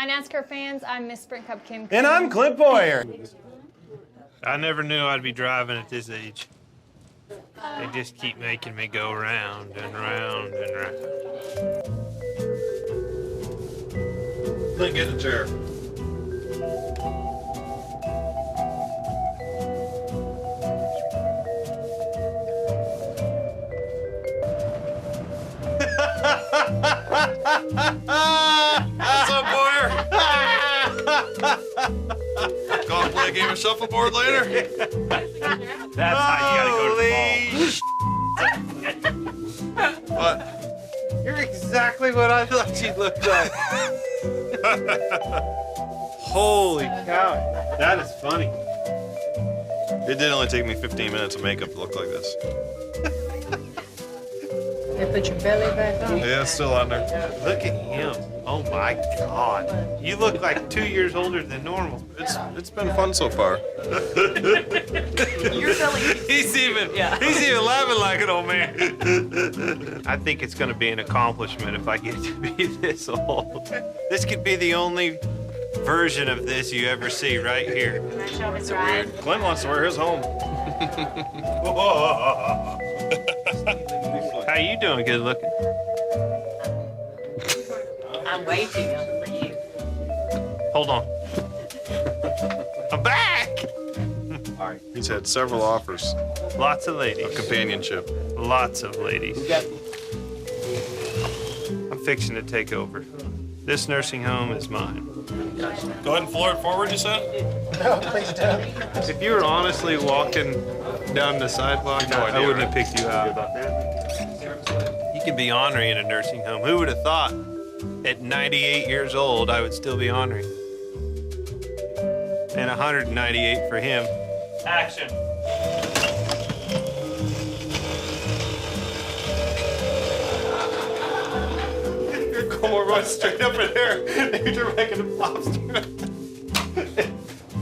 Hi, NASCAR fans. I'm Miss Sprint Cup Kim. And I'm Clint Boyer. I never knew I'd be driving at this age. They just keep making me go round and round and round. Clint, get the chair. What's up, Boyer? Gonna play a game of shuffleboard later? That's how you gotta go to the ball. What? You're exactly what I thought you'd look like. Holy cow. That is funny. It did only take me 15 minutes of makeup to look like this. You put your belly back on? Yeah, it's still on there. Look at him. Oh my God. You look like 2 years older than normal. It's been fun so far. You're silly. He's even laughing like an old man. I think it's gonna be an accomplishment if I get to be this old. This could be the only version of this you ever see right here. It's weird. Clint wants to wear his home. How you doing, good looking? I'm way too young for you. Hold on. I'm back! He's had several offers Lots of of ladies. companionship. Lots of ladies. I'm fixing to take over. This nursing home is mine. Go ahead and floor it forward, you said? If you were honestly walking down the sidewalk, I wouldn't have picked you out. You could be ornery in a nursing home. Who would have thought at 98 years old I would still be ornery? And 198 for him. Action. We'll run straight up in there. You're making it flop straight up.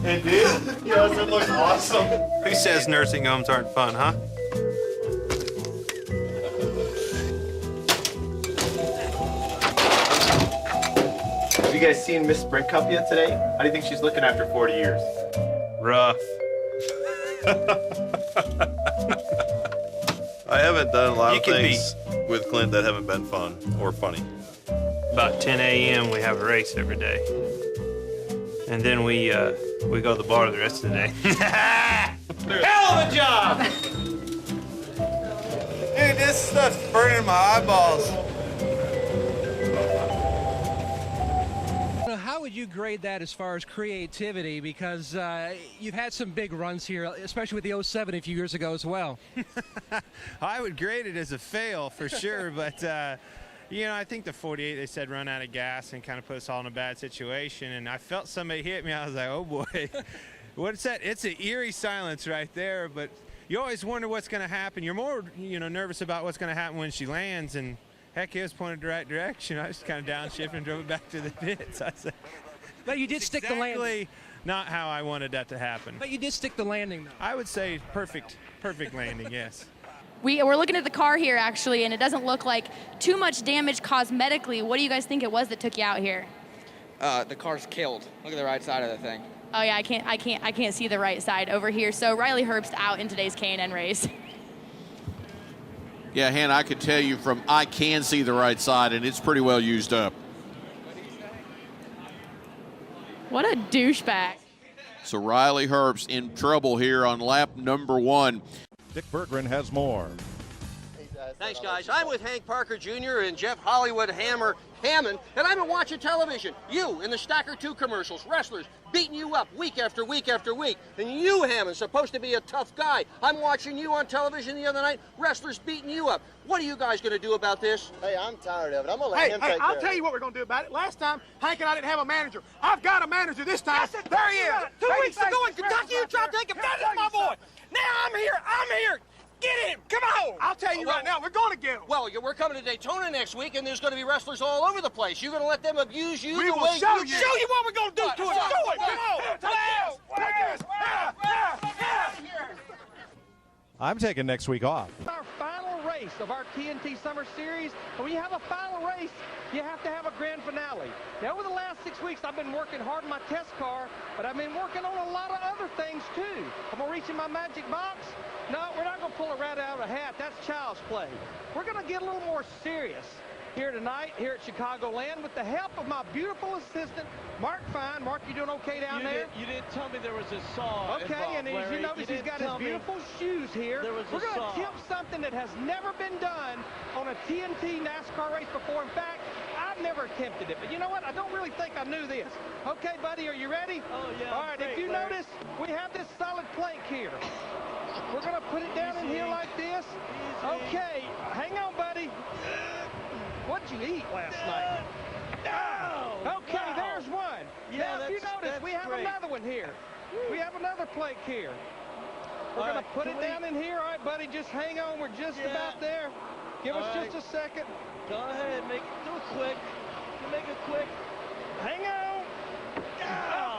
It did? Yes, it looks awesome. Who says nursing homes aren't fun, huh? Have you guys seen Miss Sprint Cup yet today? How do you think she's looking after 40 years? Rough. I haven't done a lot You of could things with Clint that haven't been fun or funny. About 10 a.m. we have a race every day. And then we go to the bar the rest of the day. Hell of a job! Dude, this stuff's burning my eyeballs. How would you grade that as far as creativity? Because you've had some big runs here, especially with the 07 a few years ago as well. I would grade it as a fail for sure, but you know, I think the 48 they said run out of gas and kind of put us all in a bad situation, and I felt somebody hit me. I was like, oh boy, what's that? It's an eerie silence right there, but you always wonder what's going to happen. You're more, nervous about what's going to happen when she lands, and heck, it was pointed the right direction. I just kind of downshifted and drove it back to the pits. I said, But you did stick the landing. exactly not how I wanted that to happen. But you did stick the landing, though. I would say perfect landing, yes. We're looking at the car here, actually, and it doesn't look like too much damage cosmetically. What do you guys think it was that took you out here? The car's killed. Look at the right side of the thing. Oh yeah, I can't see the right side over here. So Riley Herbst out in today's K&N race. Yeah, Hannah, I could tell you I can see the right side, and it's pretty well used up. What a douchebag. So Riley Herbst in trouble here on lap number 1. Dick Berggren has more. Thanks, guys. I'm with Hank Parker Jr. and Jeff Hollywood Hammond, and I've been watching television. You in the Stacker 2 commercials, wrestlers beating you up week after week after week. And you, Hammond, supposed to be a tough guy. I'm watching you on television the other night, wrestlers beating you up. What are you guys going to do about this? Hey, I'm tired of it. I'm going to let him take care of it. I'll tell you what we're going to do about it. Last time, Hank and I didn't have a manager. I've got a manager this time. There he is. 2 weeks ago in Kentucky, you tried to take him. That is my boy. Now I'm here. Get him! Come on! I'll tell you right now, we're going to get him. Well, we're coming to Daytona next week, and there's going to be wrestlers all over the place. You're going to let them abuse you We the will way show you you. Show you what we're going to do to him. Do it! Come on! Take this! I'm taking next week off. Our final race of our TNT Summer Series, and when you have a final race, you have to have a grand finale. Now, over the last 6 weeks, I've been working hard on my test car, but I've been working on a lot of other things, too. Am I reaching my magic box? No, we're not going to pull a rat out of a hat. That's child's play. We're going to get a little more serious here tonight, here at Chicagoland, with the help of my beautiful assistant, Mark Fine. Mark, you doing okay down there? You didn't tell me there was a saw Okay, involved, and as Larry. you notice, he's got his beautiful shoes here. There was We're going to saw. attempt something that has never been done on a TNT NASCAR race before. In fact, I've never attempted it, but you know what? I don't really think I knew this. Okay, buddy, are you ready? Oh, yeah. All right, great, if you Larry. notice, we have this solid plank here. We're going to put it down in here like this. Okay, hang on, buddy. What'd you eat last night? Okay, there's one. Yeah, now, if you notice, we have great. another one here. We have another plank here. We're going to put it down in here. All right, buddy, just hang on. We're just about there. Give us just a second. Go ahead, do it quick. Make it quick. Hang on.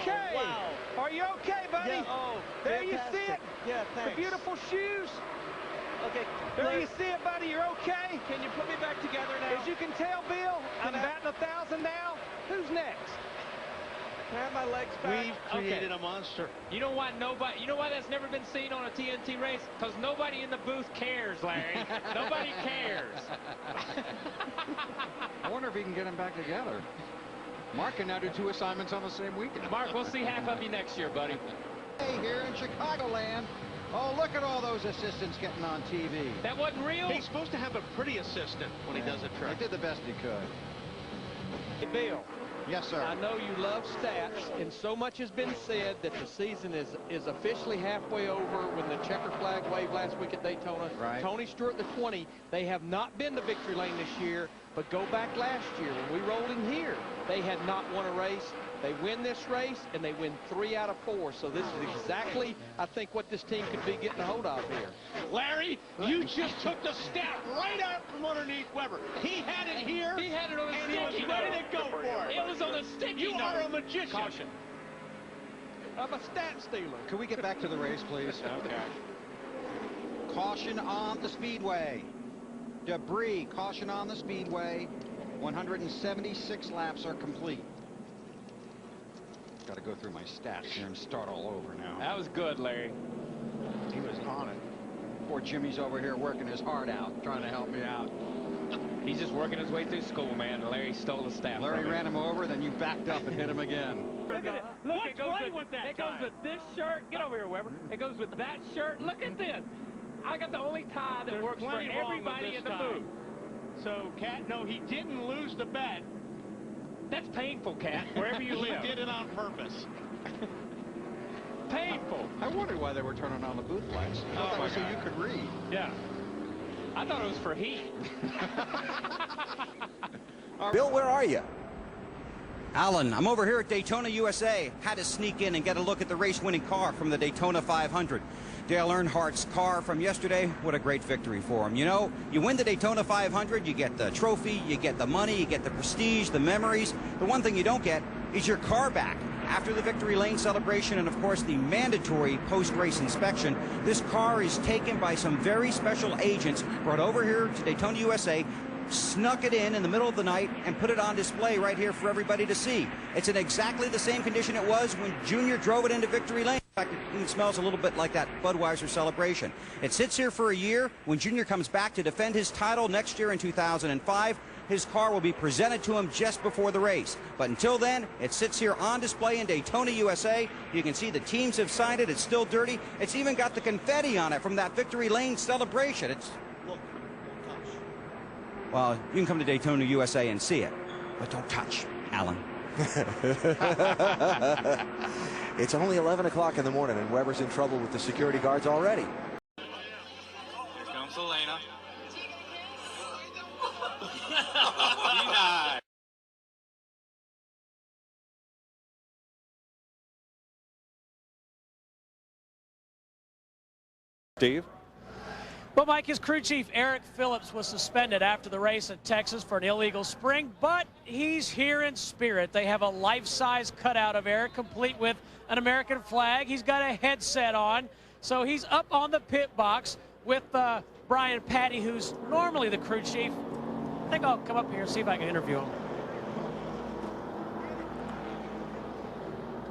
Okay. Wow. Are you okay, buddy? Yeah, there you see it. Yeah, thanks. The beautiful shoes. Okay. There you see it, buddy. You're okay. Can you put me back together now? As you can tell, Bill, I'm batting 1,000 now. Who's next? Can I have my legs back? We've created a monster. You know why nobody? You know why that's never been seen on a TNT race? Because nobody in the booth cares, Larry. Nobody cares. I wonder if he can get them back together. Mark can now do 2 assignments on the same weekend. Mark, we'll see half of you next year, buddy. Hey, here in Chicagoland. Oh, look at all those assistants getting on TV. That wasn't real. He's supposed to have a pretty assistant when he does a trick. He did the best he could. Hey, Bill. Yes, sir. I know you love stats, and so much has been said that the season is officially halfway over when the checker flag waved last week at Daytona. Right. Tony Stewart, the 20. They have not been to victory lane this year, but go back last year when we rolled in here. They had not won a race. They win this race, and they win 3 out of 4. So this is exactly, I think, what this team could be getting a hold of here. Larry, you just took the stat right out from underneath Weber. He had it here. He had it on a and sticky he was ready note. to go for it. It was on a sticky You note. are a magician. Caution. I'm a stat stealer. Can we get back to the race, please? Okay. Caution on the speedway. Debris, caution on the speedway. 176 laps are complete. Got to go through my stats here and start all over now. That was good, Larry. He was on it. Poor Jimmy's over here working his heart out, trying to help me out. He's just working his way through school, man. Larry stole the staff. Larry ran him over, then you backed up and hit him again. Look at it. Look, it goes with this shirt. Get over here, Weber. It goes with that shirt. Look at this. I got the only tie that works for everybody in the booth. So, Cat, no, he didn't lose the bet. That's painful, Cat, wherever you live. He did it on purpose. Painful. I wondered why they were turning on the booth lights. I thought that was so you could read. Yeah. I thought it was for heat. Bill, where are you? Alan, I'm over here at Daytona, USA. Had to sneak in and get a look at the race-winning car from the Daytona 500. Dale Earnhardt's car from yesterday, what a great victory for him. You know, you win the Daytona 500, you get the trophy, you get the money, you get the prestige, the memories. The one thing you don't get is your car back. After the victory lane celebration and, of course, the mandatory post-race inspection, this car is taken by some very special agents, brought over here to Daytona, USA, snuck it in the middle of the night and put it on display right here for everybody to see. It's in exactly the same condition it was when Junior drove it into victory lane. In fact, it even smells a little bit like that Budweiser celebration. It sits here for a year. When Junior comes back to defend his title next year in 2005, his car will be presented to him just before the race. But until then, it sits here on display in Daytona, USA. You can see the teams have signed it. It's still dirty. It's even got the confetti on it from that victory lane celebration. It's... Well, you can come to Daytona, USA and see it, but don't touch, Alan. It's only 11 o'clock in the morning, and Weber's in trouble with the security guards already. Here comes Elena. Steve? Well, Mike, his crew chief, Eric Phillips, was suspended after the race in Texas for an illegal spring, but he's here in spirit. They have a life-size cutout of Eric, complete with an American flag. He's got a headset on, so he's up on the pit box with Brian Patty, who's normally the crew chief. I think I'll come up here and see if I can interview him.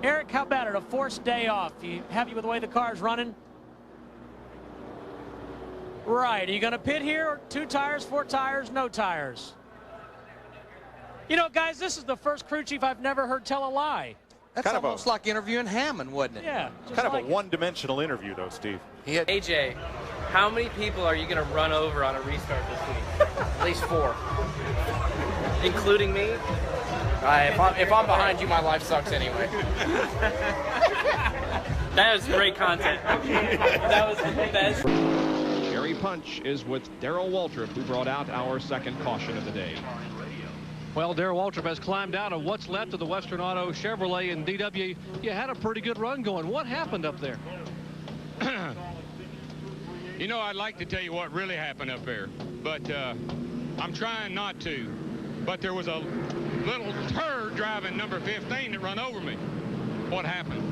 Eric, how about it? A forced day off. You happy with the way the car's running? Right. Are you going to pit here? 2 tires, 4 tires, no tires? You know, guys, this is the first crew chief I've never heard tell a lie. That's kind almost like interviewing Hammond, wasn't it? Yeah. Kind of a one-dimensional interview, though, Steve. AJ, how many people are you going to run over on a restart this week? At least 4. Including me? If I'm behind you, my life sucks anyway. That was great content. That was the best. Cherry Punch is with Darrell Waltrip, who brought out our second caution of the day. Well, Darrell Waltrip has climbed out of what's left of the Western Auto Chevrolet, and DW, you had a pretty good run going. What happened up there? You know, I'd like to tell you what really happened up there, but I'm trying not to. But there was a little turd driving number 15 that run over me. What happened?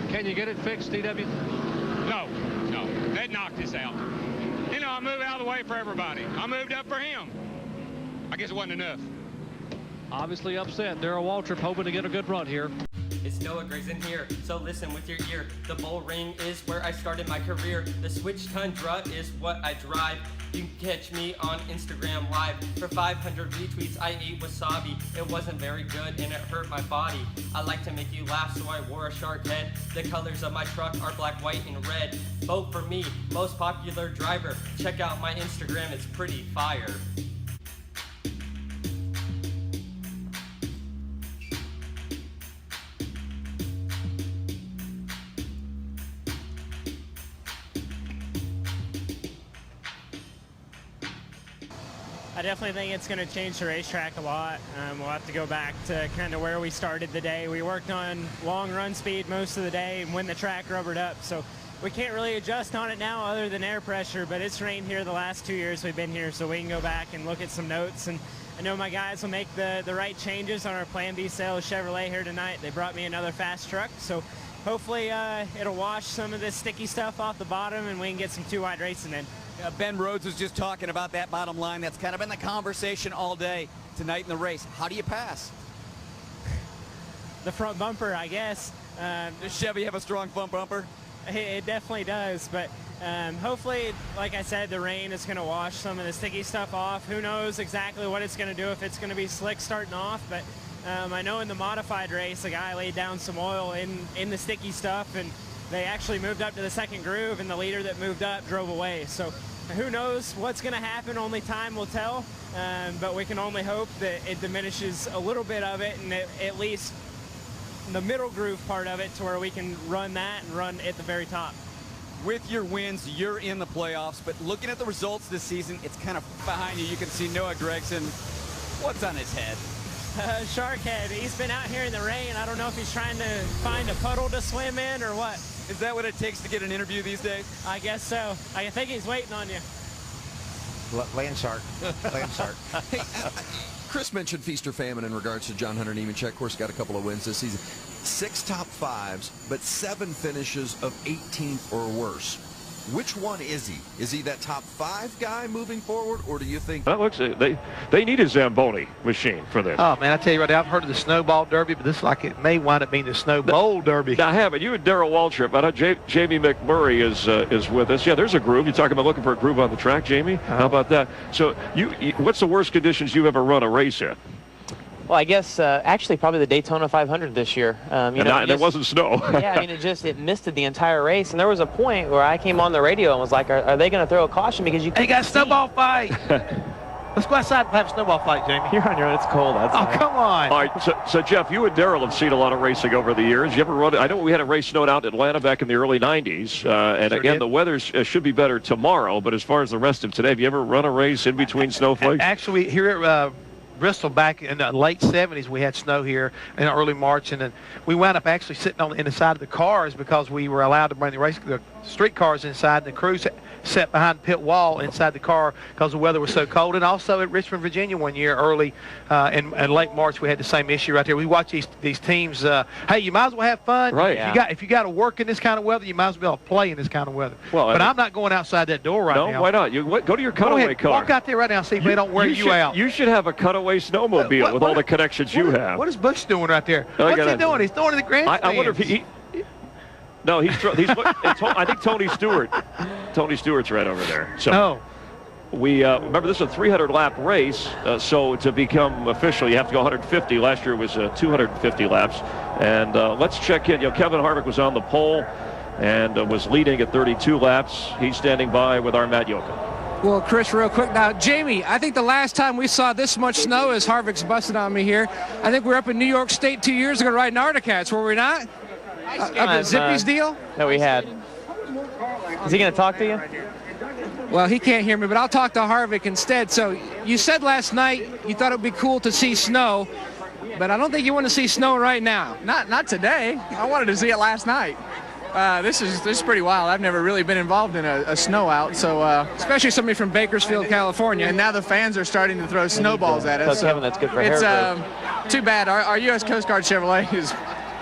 Can you get it fixed, DW? No. That knocked us out. You know, I moved out of the way for everybody. I moved up for him. I guess it wasn't enough. Obviously upset. Darrell Waltrip hoping to get a good run here. It's Noah Griggs in here, so listen with your ear. The bull ring is where I started my career. The switch Tundra is what I drive. You can catch me on Instagram Live. For 500 retweets, I ate wasabi. It wasn't very good and it hurt my body. I like to make you laugh, so I wore a shark head. The colors of my truck are black, white, and red. Vote for me, most popular driver. Check out my Instagram, it's pretty fire. I definitely think it's going to change the racetrack a lot. We'll have to go back to kind of where we started the day. We worked on long run speed most of the day when the track rubbered up, so we can't really adjust on it now other than air pressure, but it's rained here the last 2 years we've been here, so we can go back and look at some notes. And I know my guys will make the right changes on our Plan B sales Chevrolet here tonight. They brought me another fast truck, so hopefully it'll wash some of this sticky stuff off the bottom and we can get some 2-wide racing in. Ben Rhodes was just talking about that bottom line. That's kind of been the conversation all day tonight in the race. How do you pass? The front bumper, I guess. Does Chevy have a strong front bumper? It definitely does, but hopefully, like I said, the rain is going to wash some of the sticky stuff off. Who knows exactly what it's going to do, if it's going to be slick starting off, but I know in the modified race, a guy laid down some oil in the sticky stuff, and they actually moved up to the second groove, and the leader that moved up drove away. So who knows what's going to happen? Only time will tell, but we can only hope that it diminishes a little bit of it, and at least the middle groove part of it to where we can run that and run at the very top. With your wins, you're in the playoffs, but looking at the results this season, it's kind of behind you. You can see Noah Gregson. What's on his head? Shark head. He's been out here in the rain. I don't know if he's trying to find a puddle to swim in or what. Is that what it takes to get an interview these days? I guess so. I think he's waiting on you. Land shark. Land shark. Hey, Chris mentioned feast or famine in regards to John Hunter Nemechek. Of course, got a couple of wins this season. 6 top 5s, but 7 finishes of 18th or worse. Which one is he? Is he that top 5 guy moving forward, or do you think that looks they need a Zamboni machine for this? Oh man, I tell you right now, I've heard of the Snowball Derby, but this like it may wind up being the Snowball Derby. I haven't. You and Darrell Waltrip. I know Jamie McMurray is with us. Yeah, there's a groove. You're talking about looking for a groove on the track, Jamie. How about that? So what's the worst conditions you've ever run a race in? Well, I guess actually probably the Daytona 500 this year. There wasn't snow. Yeah, I mean, it misted the entire race. And there was a point where I came on the radio and was like, are they going to throw a caution because you can't got a snowball fight. Let's go outside and have a snowball fight, Jamie. You're on your own. It's cold outside. Oh, come on. All right, so Jeff, you and Darrell have seen a lot of racing over the years. You ever run? I know we had a race snowed out in Atlanta back in the early 90s. And sure again, did. the weather should be better tomorrow. But as far as the rest of today, have you ever run a race in between snowflakes? Actually, here at Bristol back in the late 70s, we had snow here in early March, and then we wound up actually sitting in the side of the cars because we were allowed to bring the street cars inside. And the crews sat behind the pit wall inside the car because the weather was so cold. And also at Richmond, Virginia one year early in late March, we had the same issue right there. We watch these teams. Hey, you might as well have fun. Right. If you got to work in this kind of weather, you might as well play in this kind of weather. Well, but I'm not going outside that door right now. No, why not? Go to your cutaway car. Walk out there right now and see if they don't wear you out. You should have a cutaway snowmobile with all the connections you have. What is Bush doing right there? What's he doing? He's throwing to the grandstand. I wonder if he no, he's I think Tony Stewart. Tony Stewart's right over there. So we remember this is a 300-lap race, so to become official, you have to go 150. Last year was 250 laps. And let's check in. Kevin Harvick was on the pole and was leading at 32 laps. He's standing by with our Matt Yoakum. Well, Chris, real quick now, Jamie, I think the last time we saw this much snow, as Harvick's busted on me here, I think we were up in New York State 2 years ago riding Articats, were we not? Up at Zippy's deal? That we had. Is he going to talk to you? Well, he can't hear me, but I'll talk to Harvick instead. So you said last night you thought it would be cool to see snow, but I don't think you want to see snow right now. Not today. I wanted to see it last night. This is pretty wild. I've never really been involved in a snow out, so especially somebody from Bakersfield, California. And now the fans are starting to throw snowballs at us. So Kevin, that's good for it's hair too bad. Our U.S. Coast Guard Chevrolet is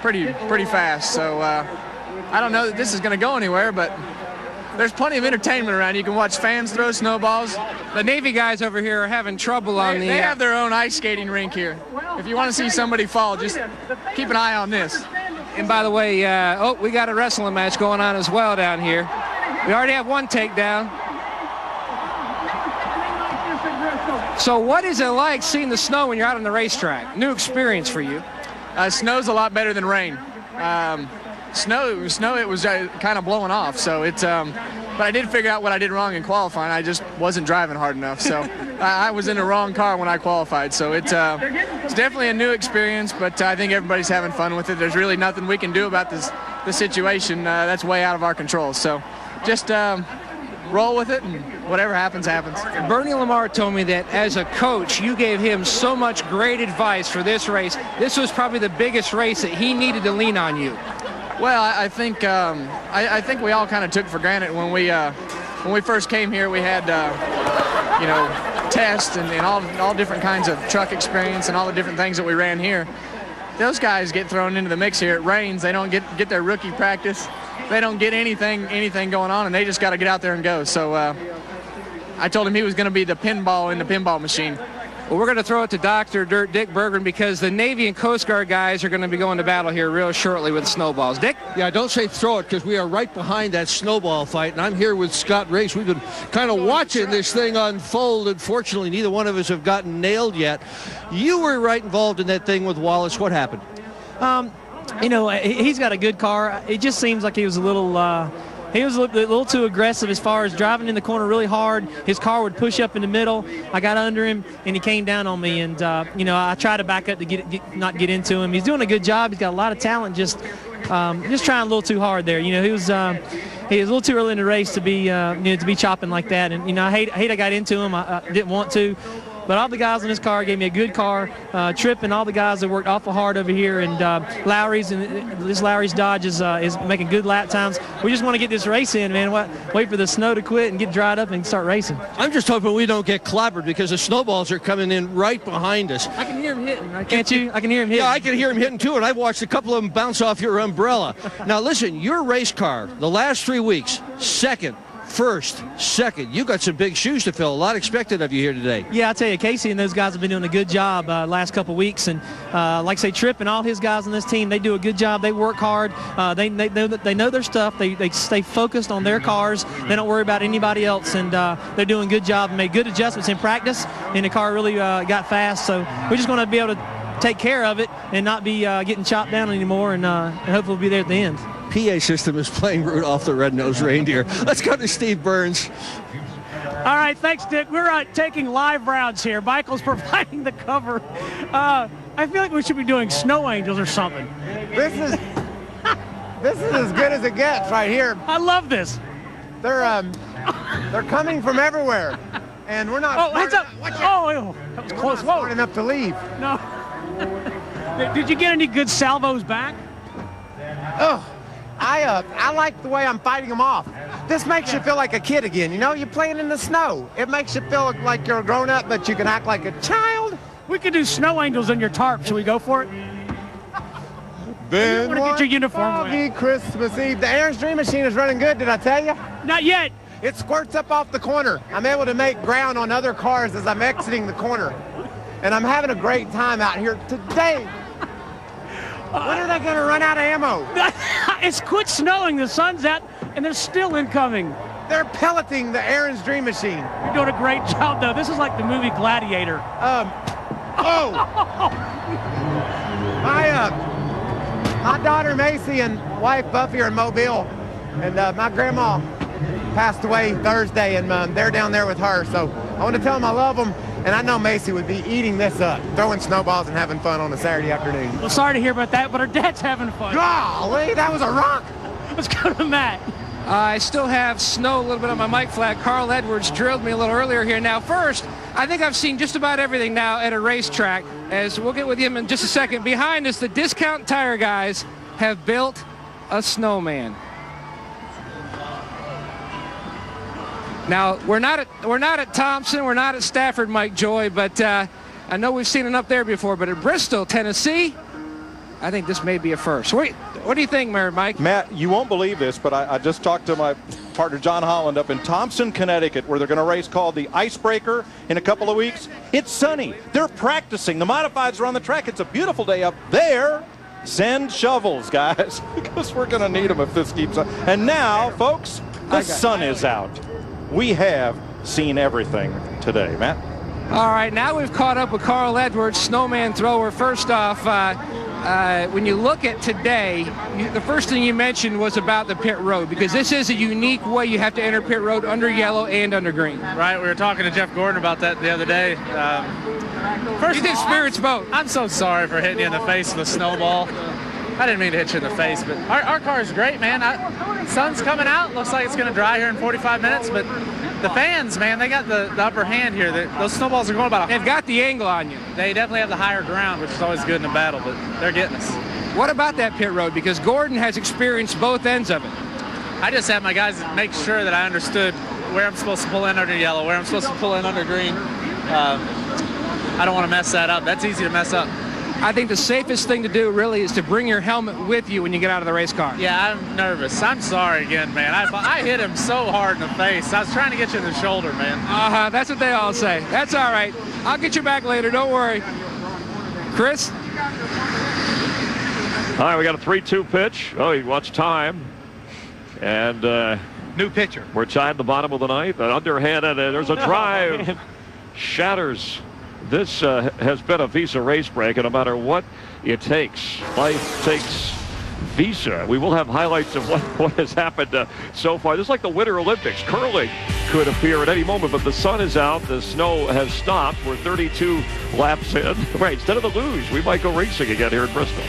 pretty fast, so I don't know that this is going to go anywhere, but there's plenty of entertainment around. You can watch fans throw snowballs. The Navy guys over here are having trouble on the... They have their own ice skating rink here. If you want to see somebody fall, just keep an eye on this. And by the way, we got a wrestling match going on as well down here. We already have one takedown. So what is it like seeing the snow when you're out on the racetrack? New experience for you. Snow's a lot better than rain. Snow, it was kind of blowing off. So it's, but I did figure out what I did wrong in qualifying. I just wasn't driving hard enough. So I was in the wrong car when I qualified. So it's definitely a new experience, but I think everybody's having fun with it. There's really nothing we can do about the situation. That's way out of our control. So just roll with it, and whatever happens, happens. Bernie Lamar told me that as a coach, you gave him so much great advice for this race. This was probably the biggest race that he needed to lean on you. Well, I think I think we all kind of took for granted when we first came here. We had tests and all different kinds of truck experience and all the different things that we ran here. Those guys get thrown into the mix here. It rains. They don't get their rookie practice. They don't get anything going on, and they just got to get out there and go. So I told him he was going to be the pinball in the pinball machine. Well, we're going to throw it to Dr. Dick Berggren because the Navy and Coast Guard guys are going to be going to battle here real shortly with snowballs. Dick? Yeah, don't say throw it because we are right behind that snowball fight, and I'm here with Scott Race. We've been kind of watching this thing unfold. Unfortunately, neither one of us have gotten nailed yet. You were right involved in that thing with Wallace. What happened? He's got a good car. It just seems like he was a little too aggressive as far as driving in the corner really hard. His car would push up in the middle. I got under him, and he came down on me. And, I tried to back up to not get into him. He's doing a good job. He's got a lot of talent, just trying a little too hard there. He was a little too early in the race to be chopping like that. And, I hate I got into him. I didn't want to. But all the guys in his car gave me a good car. Tripp and all the guys that worked awful hard over here, and Lowry's Dodge is making good lap times. We just want to get this race in, man. Wait for the snow to quit and get dried up and start racing. I'm just hoping we don't get clobbered because the snowballs are coming in right behind us. I can hear him hitting. Can't you? I can hear him hitting. Yeah, I can hear him hitting too, and I've watched a couple of them bounce off your umbrella. Now listen, your race car, the last 3 weeks, second, first, second. You got some big shoes to fill. A lot expected of you here today. Yeah, I tell you, Casey and those guys have been doing a good job last couple weeks. And like I say, Tripp and all his guys on this team, they do a good job. They work hard. They know their stuff. They stay focused on their cars. They don't worry about anybody else. And they're doing a good job and made good adjustments in practice. And the car really got fast. So we're just going to be able to take care of it and not be getting chopped down anymore. And hopefully we'll be there at the end. PA system is playing Rudolph the Red-Nosed Reindeer. Let's go to Steve Burns. All right, thanks, Dick. We're taking live rounds here. Michael's providing the cover. I feel like we should be doing snow angels or something. This is as good as it gets right here. I love this. They're coming from everywhere, and we're not. Oh, heads up! Oh, that was close. Whoa! Smart enough to leave. No. Did you get any good salvos back? Oh. I like the way I'm fighting them off. This makes you feel like a kid again. You know, you're playing in the snow. It makes you feel like you're a grown up, but you can act like a child. We could do snow angels in your tarp. Should we go for it? Then want to get your uniform foggy Christmas Eve. The Aaron's Dream Machine is running good, did I tell you? Not yet. It squirts up off the corner. I'm able to make ground on other cars as I'm exiting the corner. And I'm having a great time out here today. When are they going to run out of ammo? It's quit snowing. The sun's out, and they're still incoming. They're pelleting the Aaron's Dream Machine. You're doing a great job, though. This is like the movie Gladiator. My daughter Macy and wife Buffy are in Mobile, and my grandma passed away Thursday, and they're down there with her. So I want to tell them I love them, and I know Macy would be eating this up, throwing snowballs and having fun on a Saturday afternoon. Well, sorry to hear about that, but her dad's having fun. Golly, that was a rock. Let's go to Matt. I still have snow a little bit on my mic flag. Carl Edwards drilled me a little earlier here. Now, first, I think I've seen just about everything now at a racetrack, as we'll get with him in just a second. Behind us, the Discount Tire guys have built a snowman. Now, we're not at Thompson, we're not at Stafford, Mike Joy, but I know we've seen it up there before, but at Bristol, Tennessee, I think this may be a first. What do you think, Mike? Matt, you won't believe this, but I just talked to my partner John Holland up in Thompson, Connecticut, where they're going to race called the Icebreaker in a couple of weeks. It's sunny. They're practicing. The modifieds are on the track. It's a beautiful day up there. Send shovels, guys, because we're going to need them if this keeps on. And now, folks, the sun is out. We have seen everything today, Matt. All right, now we've caught up with Carl Edwards, snowman thrower. First off, when you look at today, the first thing you mentioned was about the pit road, because this is a unique way you have to enter pit road under yellow and under green. Right, we were talking to Jeff Gordon about that the other day. First, you did spirits boat. I'm so sorry for hitting you in the face with a snowball. I didn't mean to hit you in the face, but our car is great, man. Sun's coming out. Looks like it's going to dry here in 45 minutes, but the fans, man, they got the upper hand here. Those snowballs are going about They've got the angle on you. They definitely have the higher ground, which is always good in a battle, but they're getting us. What about that pit road? Because Gordon has experienced both ends of it. I just had my guys make sure that I understood where I'm supposed to pull in under yellow, where I'm supposed to pull in under green. I don't want to mess that up. That's easy to mess up. I think the safest thing to do really is to bring your helmet with you when you get out of the race car. Yeah, I'm nervous. I'm sorry again, man. I hit him so hard in the face. I was trying to get you in the shoulder, man. That's what they all say. That's all right. I'll get you back later. Don't worry. Chris? All right, we got a 3-2 pitch. Oh, he watched time. And new pitcher. We're tied the bottom of the ninth. An underhand, and there's a drive. Shatters. This has been a Visa race break, and no matter what it takes, life takes Visa. We will have highlights of what has happened so far. This is like the Winter Olympics. Curling could appear at any moment, but the sun is out. The snow has stopped. We're 32 laps in. Right, instead of the luge, we might go racing again here in Bristol.